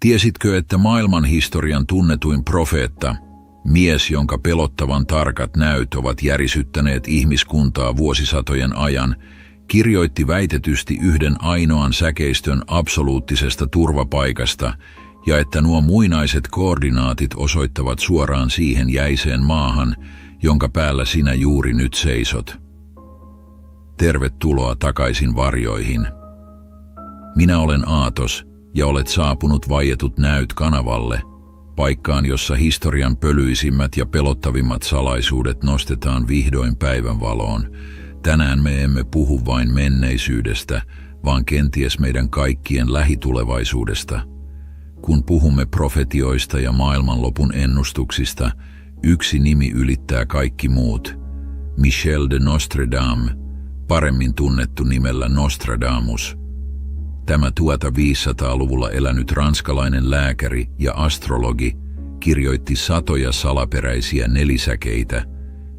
Tiesitkö, että maailmanhistorian tunnetuin profeetta, mies, jonka pelottavan tarkat näyt ovat järisyttäneet ihmiskuntaa vuosisatojen ajan, kirjoitti väitetysti yhden ainoan säkeistön absoluuttisesta turvapaikasta ja että nuo muinaiset koordinaatit osoittavat suoraan siihen jäiseen maahan, jonka päällä sinä juuri nyt seisot. Tervetuloa takaisin varjoihin. Minä olen Aatos ja olet saapunut vaietut näyt kanavalle, paikkaan, jossa historian pölyisimmät ja pelottavimmat salaisuudet nostetaan vihdoin päivänvaloon. Tänään me emme puhu vain menneisyydestä, vaan kenties meidän kaikkien lähitulevaisuudesta. Kun puhumme profetioista ja maailmanlopun ennustuksista, yksi nimi ylittää kaikki muut. Michel de Nostredame, paremmin tunnettu nimellä Nostradamus. Tämä 1500-luvulla elänyt ranskalainen lääkäri ja astrologi kirjoitti satoja salaperäisiä nelisäkeitä,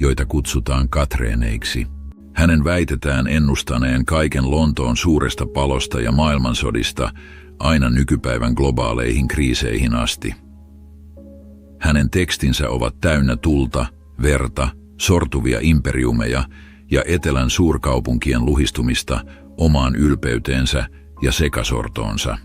joita kutsutaan katreeneiksi. Hänen väitetään ennustaneen kaiken Lontoon suuresta palosta ja maailmansodista aina nykypäivän globaaleihin kriiseihin asti. Hänen tekstinsä ovat täynnä tulta, verta, sortuvia imperiumeja ja etelän suurkaupunkien luhistumista omaan ylpeyteensä ja sekasortoonsa.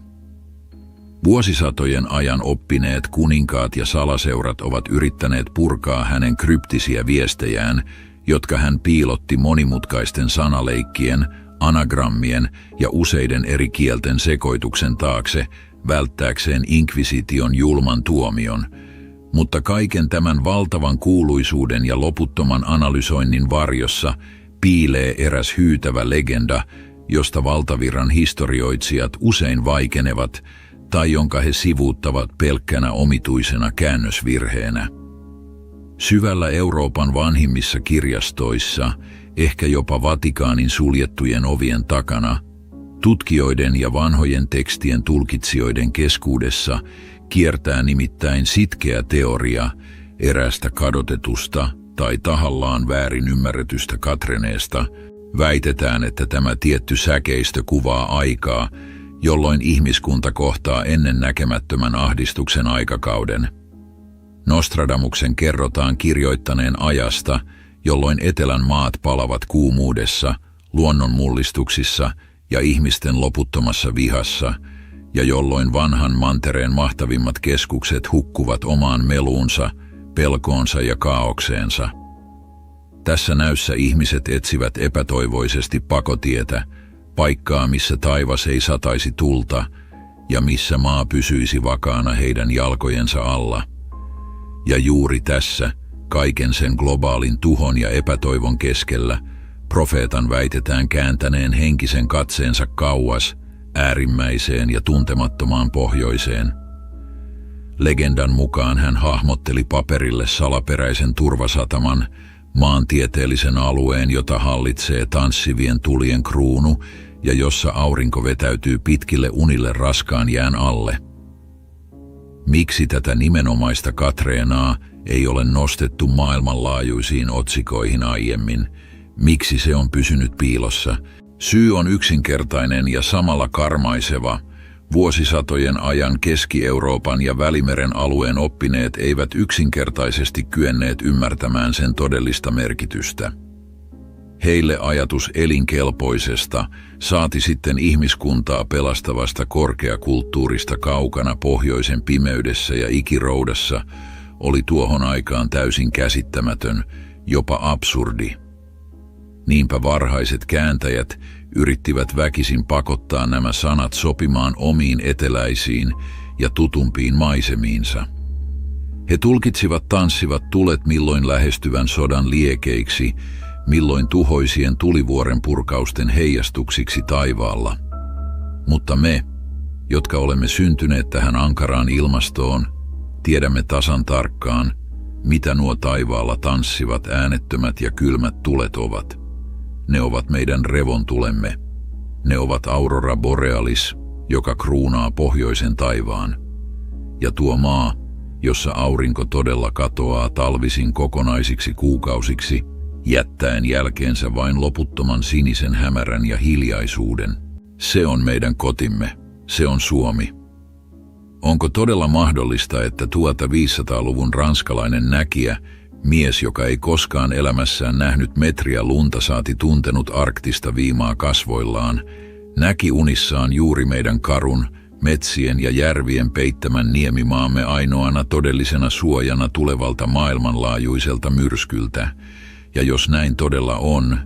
Vuosisatojen ajan oppineet kuninkaat ja salaseurat ovat yrittäneet purkaa hänen kryptisiä viestejään, jotka hän piilotti monimutkaisten sanaleikkien, anagrammien ja useiden eri kielten sekoituksen taakse välttääkseen inkvisition julman tuomion, mutta kaiken tämän valtavan kuuluisuuden ja loputtoman analysoinnin varjossa piilee eräs hyytävä legenda, josta valtavirran historioitsijat usein vaikenevat tai jonka he sivuuttavat pelkkänä omituisena käännösvirheenä. Syvällä Euroopan vanhimmissa kirjastoissa, ehkä jopa Vatikaanin suljettujen ovien takana, tutkijoiden ja vanhojen tekstien tulkitsijoiden keskuudessa kiertää nimittäin sitkeä teoria eräästä kadotetusta tai tahallaan väärin ymmärretystä Katreneesta. Väitetään, että tämä tietty säkeistö kuvaa aikaa, jolloin ihmiskunta kohtaa ennennäkemättömän ahdistuksen aikakauden. Nostradamuksen kerrotaan kirjoittaneen ajasta, jolloin etelän maat palavat kuumuudessa, luonnonmullistuksissa ja ihmisten loputtomassa vihassa, ja jolloin vanhan mantereen mahtavimmat keskukset hukkuvat omaan meluunsa, pelkoonsa ja kaaukseensa. Tässä näyssä ihmiset etsivät epätoivoisesti pakotietä, paikkaa missä taivas ei sataisi tulta ja missä maa pysyisi vakaana heidän jalkojensa alla. Ja juuri tässä, kaiken sen globaalin tuhon ja epätoivon keskellä, profeetan väitetään kääntäneen henkisen katseensa kauas, äärimmäiseen ja tuntemattomaan pohjoiseen. Legendan mukaan hän hahmotteli paperille salaperäisen turvasataman, maantieteellisen alueen, jota hallitsee tanssivien tulien kruunu ja jossa aurinko vetäytyy pitkille unille raskaan jään alle. Miksi tätä nimenomaista Katreenaa ei ole nostettu maailmanlaajuisiin otsikoihin aiemmin? Miksi se on pysynyt piilossa? Syy on yksinkertainen ja samalla karmaiseva. Vuosisatojen ajan Keski-Euroopan ja Välimeren alueen oppineet eivät yksinkertaisesti kyenneet ymmärtämään sen todellista merkitystä. Heille ajatus elinkelpoisesta, saati sitten ihmiskuntaa pelastavasta korkeakulttuurista kaukana pohjoisen pimeydessä ja ikiroudassa, oli tuohon aikaan täysin käsittämätön, jopa absurdi. Niinpä varhaiset kääntäjät yrittivät väkisin pakottaa nämä sanat sopimaan omiin eteläisiin ja tutumpiin maisemiinsa. He tulkitsivat tanssivat tulet milloin lähestyvän sodan liekeiksi, milloin tuhoisien tulivuoren purkausten heijastuksiksi taivaalla. Mutta me, jotka olemme syntyneet tähän ankaraan ilmastoon, tiedämme tasan tarkkaan, mitä nuo taivaalla tanssivat äänettömät ja kylmät tulet ovat. Ne ovat meidän revontulemme. Ne ovat aurora borealis, joka kruunaa pohjoisen taivaan. Ja tuo maa, jossa aurinko todella katoaa talvisin kokonaisiksi kuukausiksi, jättäen jälkeensä vain loputtoman sinisen hämärän ja hiljaisuuden. Se on meidän kotimme, se on Suomi. Onko todella mahdollista, että 1500-luvun ranskalainen näkijä, mies, joka ei koskaan elämässään nähnyt metriä lunta saati tuntenut arktista viimaa kasvoillaan, näki unissaan juuri meidän karun, metsien ja järvien peittämän niemimaamme ainoana todellisena suojana tulevalta maailmanlaajuiselta myrskyltä? Ja jos näin todella on,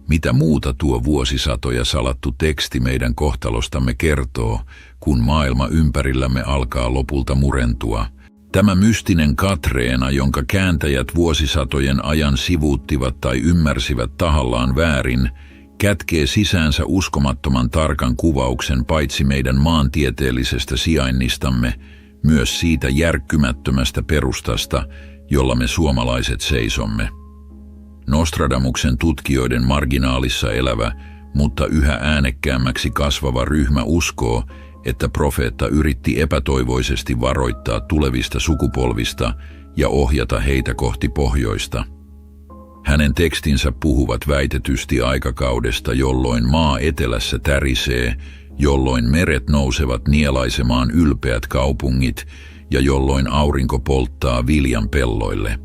mitä muuta tuo vuosisatoja salattu teksti meidän kohtalostamme kertoo, kun maailma ympärillämme alkaa lopulta murentua? Tämä mystinen Katreena, jonka kääntäjät vuosisatojen ajan sivuuttivat tai ymmärsivät tahallaan väärin, kätkee sisäänsä uskomattoman tarkan kuvauksen paitsi meidän maantieteellisestä sijainnistamme, myös siitä järkkymättömästä perustasta, jolla me suomalaiset seisomme. Nostradamuksen tutkijoiden marginaalissa elävä, mutta yhä äänekkäämmäksi kasvava ryhmä uskoo, että profeetta yritti epätoivoisesti varoittaa tulevista sukupolvista ja ohjata heitä kohti pohjoista. Hänen tekstinsä puhuvat väitetysti aikakaudesta, jolloin maa etelässä tärisee, jolloin meret nousevat nielaisemaan ylpeät kaupungit ja jolloin aurinko polttaa viljan pelloille.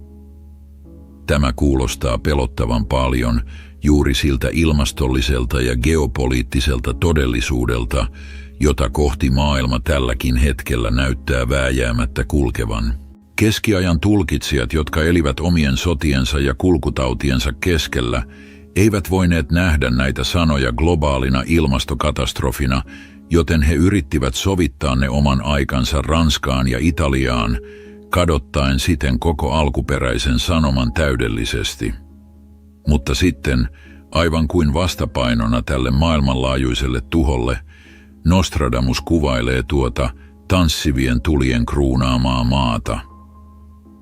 Tämä kuulostaa pelottavan paljon juuri siltä ilmastolliselta ja geopoliittiselta todellisuudelta, jota kohti maailma tälläkin hetkellä näyttää vääjäämättä kulkevan. Keskiajan tulkitsijat, jotka elivät omien sotiensa ja kulkutautiensa keskellä, eivät voineet nähdä näitä sanoja globaalina ilmastokatastrofina, joten he yrittivät sovittaa ne oman aikansa Ranskaan ja Italiaan, kadottaen siten koko alkuperäisen sanoman täydellisesti. Mutta sitten, aivan kuin vastapainona tälle maailmanlaajuiselle tuholle, Nostradamus kuvailee tuota tanssivien tulien kruunaamaa maata.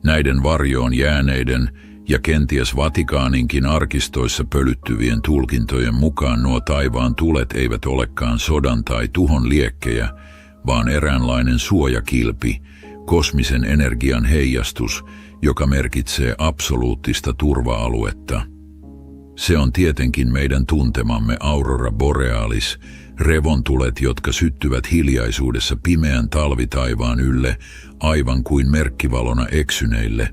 Näiden varjoon jääneiden ja kenties Vatikaaninkin arkistoissa pölyttyvien tulkintojen mukaan nuo taivaan tulet eivät olekaan sodan tai tuhon liekkejä, vaan eräänlainen suojakilpi, kosmisen energian heijastus, joka merkitsee absoluuttista turva-aluetta. Se on tietenkin meidän tuntemamme aurora borealis, revontulet, jotka syttyvät hiljaisuudessa pimeän talvitaivaan ylle, aivan kuin merkkivalona eksyneille,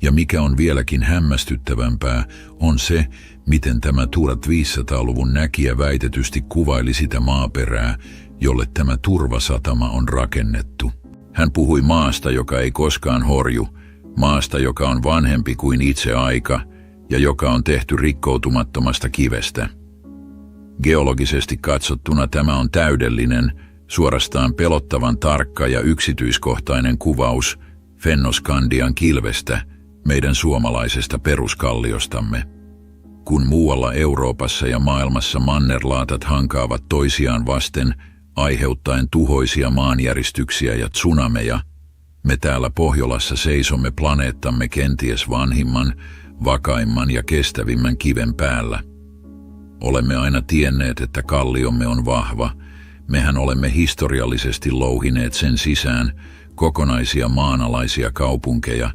ja mikä on vieläkin hämmästyttävämpää, on se, miten tämä 1500-luvun näkijä väitetysti kuvaili sitä maaperää, jolle tämä turvasatama on rakennettu. Hän puhui maasta, joka ei koskaan horju, maasta, joka on vanhempi kuin itse aika ja joka on tehty rikkoutumattomasta kivestä. Geologisesti katsottuna tämä on täydellinen, suorastaan pelottavan tarkka ja yksityiskohtainen kuvaus Fennoskandian kilvestä, meidän suomalaisesta peruskalliostamme. Kun muualla Euroopassa ja maailmassa mannerlaatat hankaavat toisiaan vasten, aiheuttaen tuhoisia maanjäristyksiä ja tsunameja, me täällä Pohjolassa seisomme planeettamme kenties vanhimman, vakaimman ja kestävimmän kiven päällä. Olemme aina tienneet, että kalliomme on vahva. Mehän olemme historiallisesti louhineet sen sisään kokonaisia maanalaisia kaupunkeja,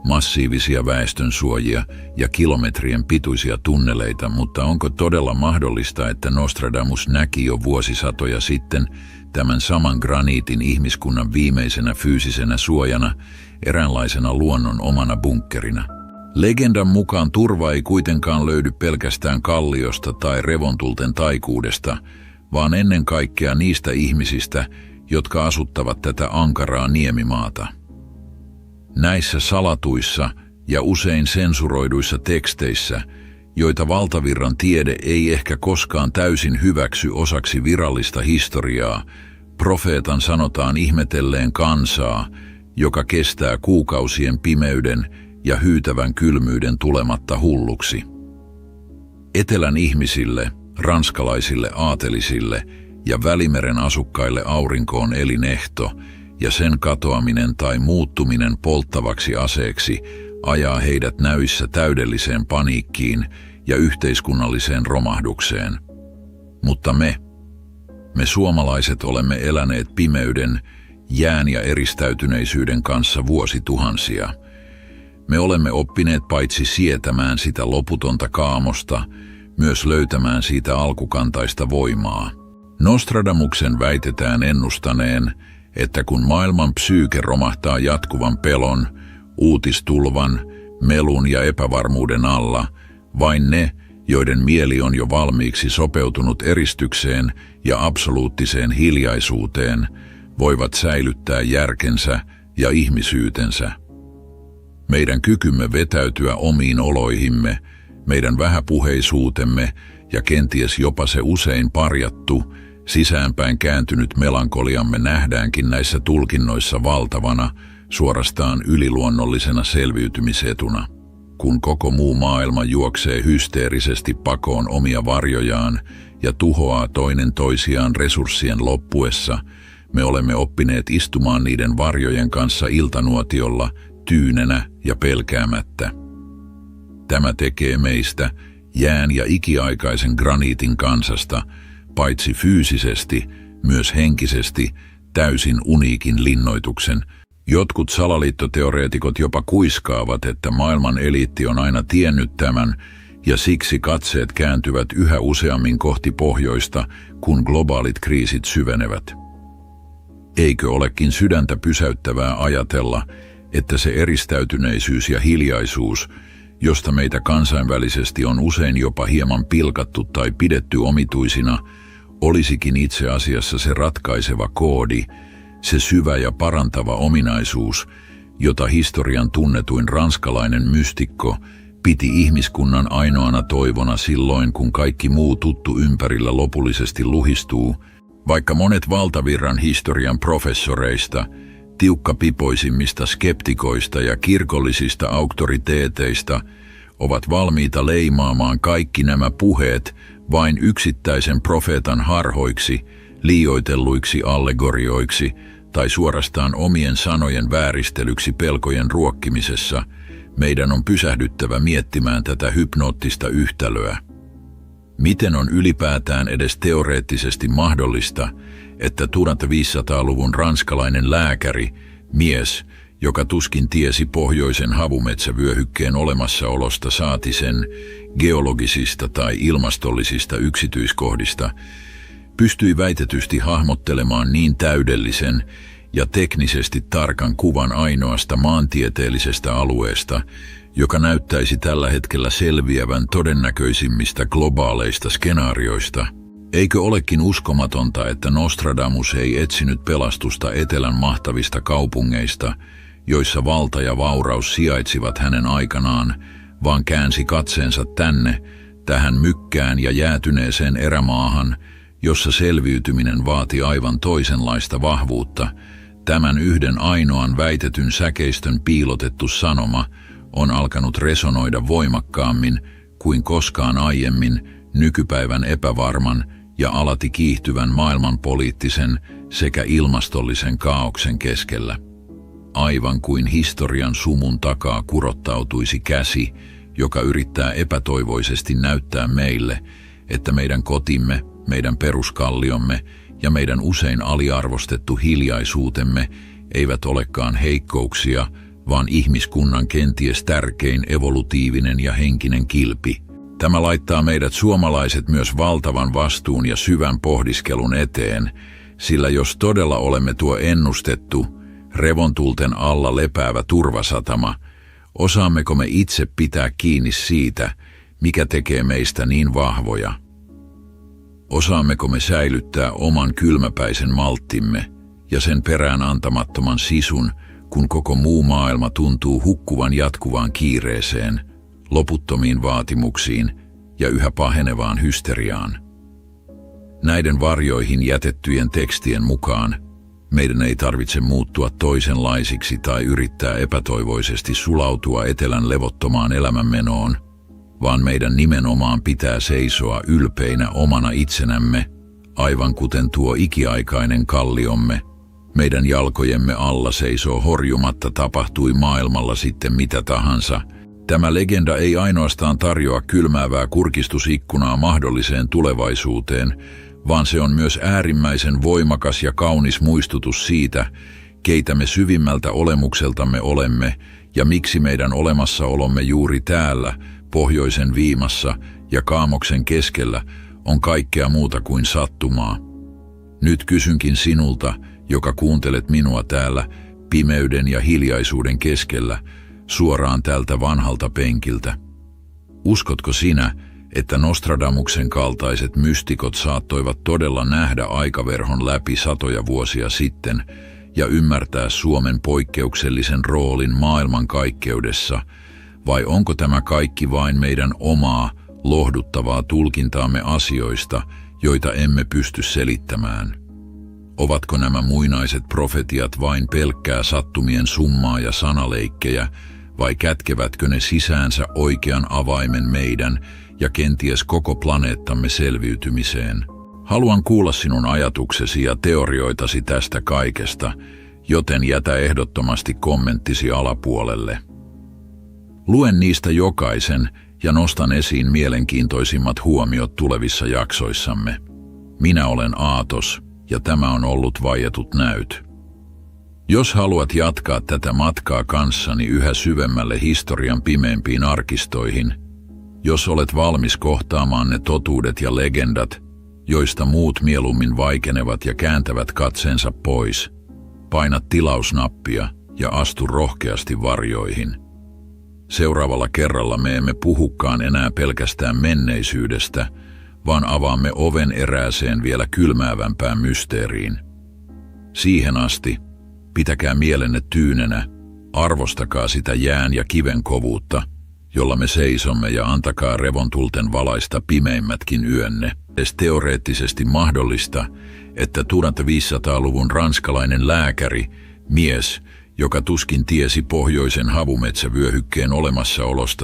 massiivisia väestönsuojia ja kilometrien pituisia tunneleita, mutta onko todella mahdollista, että Nostradamus näki jo vuosisatoja sitten tämän saman graniitin ihmiskunnan viimeisenä fyysisenä suojana, eräänlaisena luonnon omana bunkkerina? Legendan mukaan turva ei kuitenkaan löydy pelkästään kalliosta tai revontulten taikuudesta, vaan ennen kaikkea niistä ihmisistä, jotka asuttavat tätä ankaraa niemimaata. Näissä salatuissa ja usein sensuroiduissa teksteissä, joita valtavirran tiede ei ehkä koskaan täysin hyväksy osaksi virallista historiaa, profeetan sanotaan ihmetelleen kansaa, joka kestää kuukausien pimeyden ja hyytävän kylmyyden tulematta hulluksi. Etelän ihmisille, ranskalaisille aatelisille ja Välimeren asukkaille aurinko on elinehto, ja sen katoaminen tai muuttuminen polttavaksi aseeksi ajaa heidät näyissä täydelliseen paniikkiin ja yhteiskunnalliseen romahdukseen. Mutta me suomalaiset olemme eläneet pimeyden, jään ja eristäytyneisyyden kanssa vuosituhansia. Me olemme oppineet paitsi sietämään sitä loputonta kaamosta, myös löytämään siitä alkukantaista voimaa. Nostradamuksen väitetään ennustaneen, että kun maailman psyyke romahtaa jatkuvan pelon, uutistulvan, melun ja epävarmuuden alla, vain ne, joiden mieli on jo valmiiksi sopeutunut eristykseen ja absoluuttiseen hiljaisuuteen, voivat säilyttää järkensä ja ihmisyytensä. Meidän kykymme vetäytyä omiin oloihimme, meidän vähäpuheisuutemme ja kenties jopa se usein parjattu, sisäänpäin kääntynyt melankoliamme nähdäänkin näissä tulkinnoissa valtavana, suorastaan yliluonnollisena selviytymisetuna. Kun koko muu maailma juoksee hysteerisesti pakoon omia varjojaan ja tuhoaa toinen toisiaan resurssien loppuessa, me olemme oppineet istumaan niiden varjojen kanssa iltanuotiolla, tyynenä ja pelkäämättä. Tämä tekee meistä jään ja ikiaikaisen graniitin kansasta, paitsi fyysisesti, myös henkisesti, täysin uniikin linnoituksen. Jotkut salaliittoteoreetikot jopa kuiskaavat, että maailman eliitti on aina tiennyt tämän, ja siksi katseet kääntyvät yhä useammin kohti pohjoista, kun globaalit kriisit syvenevät. Eikö olekin sydäntä pysäyttävää ajatella, että se eristäytyneisyys ja hiljaisuus, josta meitä kansainvälisesti on usein jopa hieman pilkattu tai pidetty omituisina, olisikin itse asiassa se ratkaiseva koodi, se syvä ja parantava ominaisuus, jota historian tunnetuin ranskalainen mystikko piti ihmiskunnan ainoana toivona silloin, kun kaikki muu tuttu ympärillä lopullisesti luhistuu, vaikka monet valtavirran historian professoreista, tiukkapipoisimmista skeptikoista ja kirkollisista auktoriteeteista ovat valmiita leimaamaan kaikki nämä puheet vain yksittäisen profeetan harhoiksi, liioitelluiksi allegorioiksi tai suorastaan omien sanojen vääristelyksi pelkojen ruokkimisessa, meidän on pysähdyttävä miettimään tätä hypnoottista yhtälöä. Miten on ylipäätään edes teoreettisesti mahdollista, että 1500-luvun ranskalainen lääkäri, mies, joka tuskin tiesi pohjoisen havumetsävyöhykkeen olemassaolosta saati sen geologisista tai ilmastollisista yksityiskohdista, pystyi väitetysti hahmottelemaan niin täydellisen ja teknisesti tarkan kuvan ainoasta maantieteellisestä alueesta, joka näyttäisi tällä hetkellä selviävän todennäköisimmistä globaaleista skenaarioista. Eikö olekin uskomatonta, että Nostradamus ei etsinyt pelastusta etelän mahtavista kaupungeista, joissa valta ja vauraus sijaitsivat hänen aikanaan, vaan käänsi katseensa tänne, tähän mykkään ja jäätyneeseen erämaahan, jossa selviytyminen vaati aivan toisenlaista vahvuutta. Tämän yhden ainoan väitetyn säkeistön piilotettu sanoma on alkanut resonoida voimakkaammin kuin koskaan aiemmin nykypäivän epävarman ja alati kiihtyvän maailmanpoliittisen sekä ilmastollisen kaaoksen keskellä. Aivan kuin historian sumun takaa kurottautuisi käsi, joka yrittää epätoivoisesti näyttää meille, että meidän kotimme, meidän peruskalliomme ja meidän usein aliarvostettu hiljaisuutemme eivät olekaan heikkouksia, vaan ihmiskunnan kenties tärkein evolutiivinen ja henkinen kilpi. Tämä laittaa meidät suomalaiset myös valtavan vastuun ja syvän pohdiskelun eteen, sillä jos todella olemme tuo ennustettu, revontulten alla lepäävä turvasatama, osaammeko me itse pitää kiinni siitä, mikä tekee meistä niin vahvoja? Osaammeko me säilyttää oman kylmäpäisen malttimme ja sen perään antamattoman sisun, kun koko muu maailma tuntuu hukkuvan jatkuvaan kiireeseen, loputtomiin vaatimuksiin ja yhä pahenevaan hysteriaan? Näiden varjoihin jätettyjen tekstien mukaan meidän ei tarvitse muuttua toisenlaisiksi tai yrittää epätoivoisesti sulautua etelän levottomaan elämänmenoon, vaan meidän nimenomaan pitää seisoa ylpeinä omana itsenämme, aivan kuten tuo ikiaikainen kalliomme. Meidän jalkojemme alla seisoo horjumatta, tapahtui maailmalla sitten mitä tahansa. Tämä legenda ei ainoastaan tarjoa kylmäävää kurkistusikkunaa mahdolliseen tulevaisuuteen, vaan se on myös äärimmäisen voimakas ja kaunis muistutus siitä, keitä me syvimmältä olemukseltamme olemme ja miksi meidän olemassaolomme juuri täällä, pohjoisen viimassa ja kaamoksen keskellä, on kaikkea muuta kuin sattumaa. Nyt kysynkin sinulta, joka kuuntelet minua täällä pimeyden ja hiljaisuuden keskellä suoraan tältä vanhalta penkiltä. Uskotko sinä, että Nostradamuksen kaltaiset mystikot saattoivat todella nähdä aikaverhon läpi satoja vuosia sitten ja ymmärtää Suomen poikkeuksellisen roolin maailmankaikkeudessa, vai onko tämä kaikki vain meidän omaa, lohduttavaa tulkintaamme asioista, joita emme pysty selittämään? Ovatko nämä muinaiset profetiat vain pelkkää sattumien summaa ja sanaleikkejä, vai kätkevätkö ne sisäänsä oikean avaimen meidän ja kenties koko planeettamme selviytymiseen? Haluan kuulla sinun ajatuksesi ja teorioitasi tästä kaikesta, joten jätä ehdottomasti kommenttisi alapuolelle. Luen niistä jokaisen ja nostan esiin mielenkiintoisimmat huomiot tulevissa jaksoissamme. Minä olen Aatos ja tämä on ollut Vaietut näyt. Jos haluat jatkaa tätä matkaa kanssani yhä syvemmälle historian pimeimpiin arkistoihin, jos olet valmis kohtaamaan ne totuudet ja legendat, joista muut mieluummin vaikenevat ja kääntävät katseensa pois, paina tilausnappia ja astu rohkeasti varjoihin. Seuraavalla kerralla me emme puhukaan enää pelkästään menneisyydestä, vaan avaamme oven erääseen vielä kylmäävämpään mysteeriin. Siihen asti, pitäkää mielenne tyynenä, arvostakaa sitä jään ja kiven kovuutta, jolla me seisomme, ja antakaa revontulten valaista pimeimmätkin yönne. Edes teoreettisesti mahdollista, että 1500-luvun ranskalainen lääkäri, mies, joka tuskin tiesi pohjoisen havumetsävyöhykkeen olemassaolosta